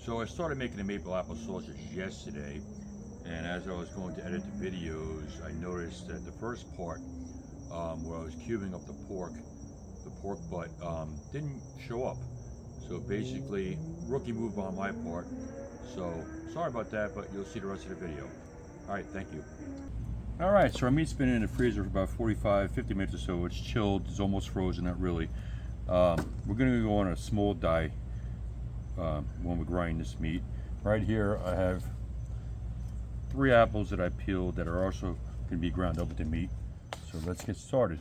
So I started making the maple apple sausage yesterday, and as I was going to edit the videos, I noticed that the first part, where I was cubing up the pork butt, didn't show up. So basically, rookie move on my part. So sorry about that, but you'll see the rest of the video. All right, thank you. All right, so our meat's been in the freezer for about 45-50 minutes or so. It's chilled, it's almost frozen, not really. We're gonna go on a small die when we grind this meat. Right here I have 3 apples that I peeled that are also gonna be ground up with the meat. So let's get started.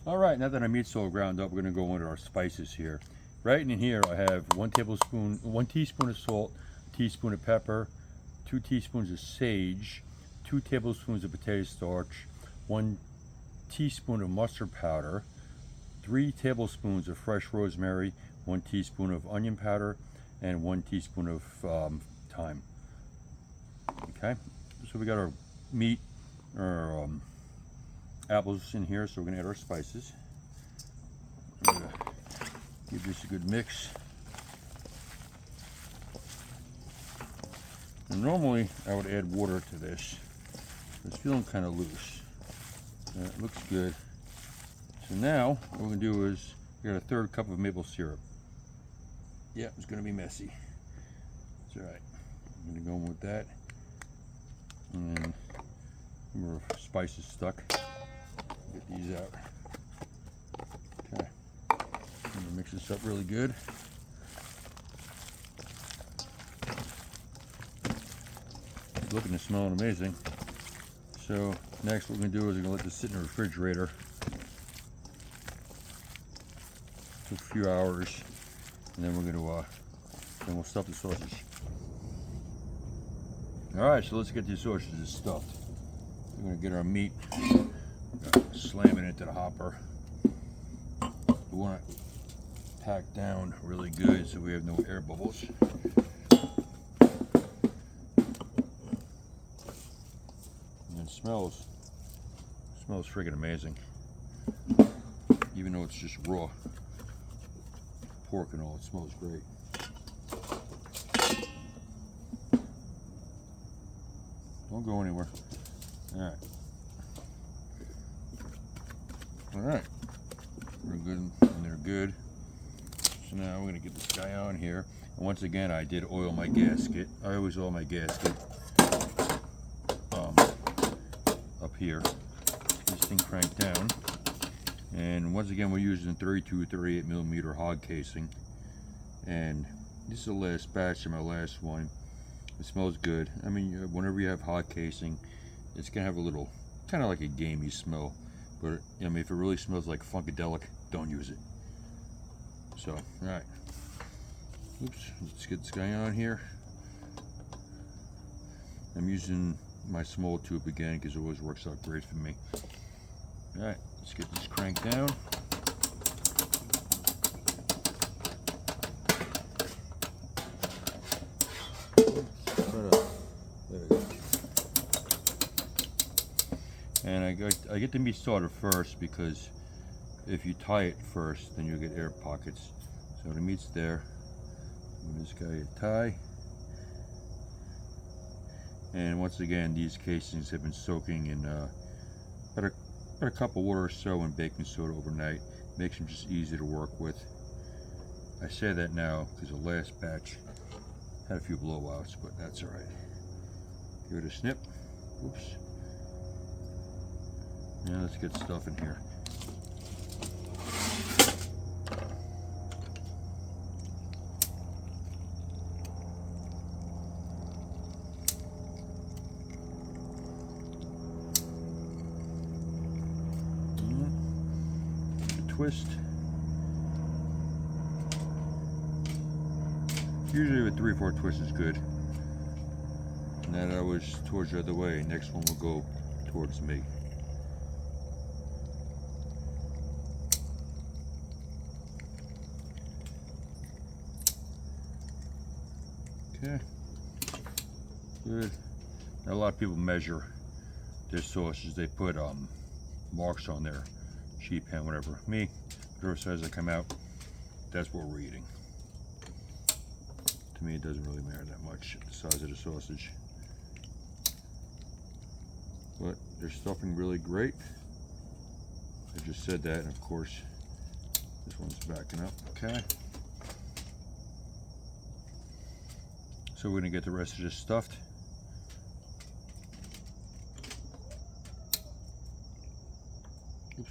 Alright, now that our meat's all ground up, we're going to go into our spices here. Right in here I have 1 teaspoon of salt, a teaspoon of pepper, 2 teaspoons of sage, 2 tablespoons of potato starch, 1 teaspoon of mustard powder, 3 tablespoons of fresh rosemary, 1 teaspoon of onion powder, and 1 teaspoon of thyme. Okay, so we got our meat, our apples in here, so we're going to add our spices. I'm going to give this a good mix. And normally I would add water to this. It's feeling kind of loose. It looks good. So now what we're going to do is we got a 1/3 cup of maple syrup. Yeah, it's going to be messy. It's all right. I'm going to go in with that. And then our spices stuck. Get these out. Okay. I'm gonna mix this up really good. It's looking and smelling amazing. So next what we're gonna do is we're gonna let this sit in the refrigerator for a few hours, and then we're gonna then we'll stuff the sausage. All right, so let's get these sausages stuffed. We're gonna get our meat. Slam it into the hopper. We want it packed down really good so we have no air bubbles. And it smells freaking amazing. Even though it's just raw pork and all, it smells great. Don't go anywhere. All right. Alright, we're good, and they're good. So now we're going to get this guy on here. And once again, I did oil my gasket. I always oil my gasket up here. This thing cranked down. And once again, we're using 32-38 millimeter hog casing. And this is the last batch of my last one. It smells good. I mean, whenever you have hog casing, it's going to have a little, kind of like a gamey smell. But I mean, if it really smells like Funkadelic, don't use it. So, alright. Oops, let's get this guy on here. I'm using my small tube again because it always works out great for me. Alright, let's get this cranked down. And I get the meat started first because if you tie it first, then you'll get air pockets. So the meat's there. Give this guy a tie. And once again, these casings have been soaking in about a cup of water or so in baking soda overnight. Makes them just easy to work with. I say that now because the last batch had a few blowouts, but that's alright. Give it a snip. Oops. Now let's get stuff in here. Twist. Usually a 3/4 twist is good. And that I was towards the other way. Next one will go towards me. Okay. Good. Now, a lot of people measure their sausages. They put marks on their sheet pan, whatever. Me, whatever size they come out, that's what we're eating. To me, it doesn't really matter that much, the size of the sausage. But they're stuffing really great. I just said that, and of course, this one's backing up. Okay. So we're gonna get the rest of this stuffed. Oops.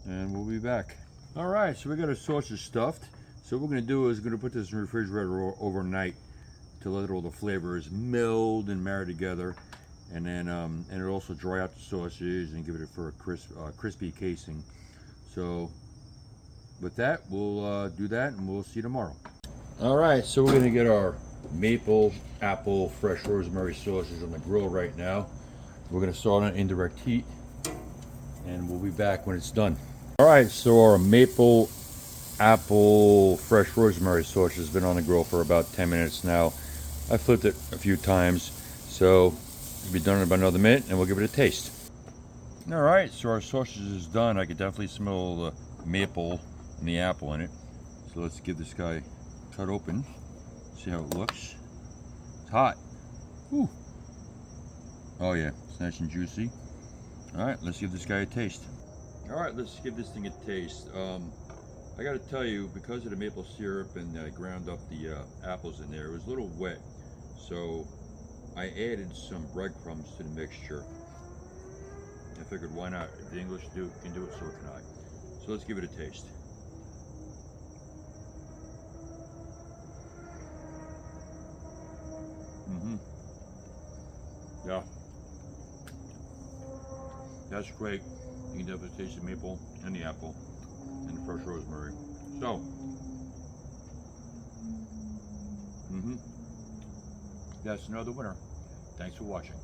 And we'll be back. All right, so we got our sausage stuffed. So what we're gonna do is we're gonna put this in the refrigerator overnight to let all the flavors meld and marry together, and then and it'll also dry out the sausage and give it for a crispy casing. So with that, we'll do that, and we'll see you tomorrow. All right, so we're gonna get our maple apple fresh rosemary sausage on the grill right now. We're gonna start on indirect heat, and we'll be back when it's done. All right, so our maple apple fresh rosemary sausage has been on the grill for about 10 minutes now. I flipped it a few times, so it'll be done in about another minute, and we'll give it a taste. All right, so our sausage is done. I can definitely smell the maple and the apple in it. So let's give this guy cut open. See how it looks. It's hot. Whew. Oh yeah, it's nice and juicy. All right, let's give this guy a taste. All right, let's give this thing a taste. I got to tell you, because of the maple syrup and I ground up the apples in there, it was a little wet. So I added some breadcrumbs to the mixture. I figured, why not? If the English can do it, so can I. So let's give it a taste. Yeah, that's great. You can definitely taste the maple and the apple and the fresh rosemary. So, that's another winner. Thanks for watching.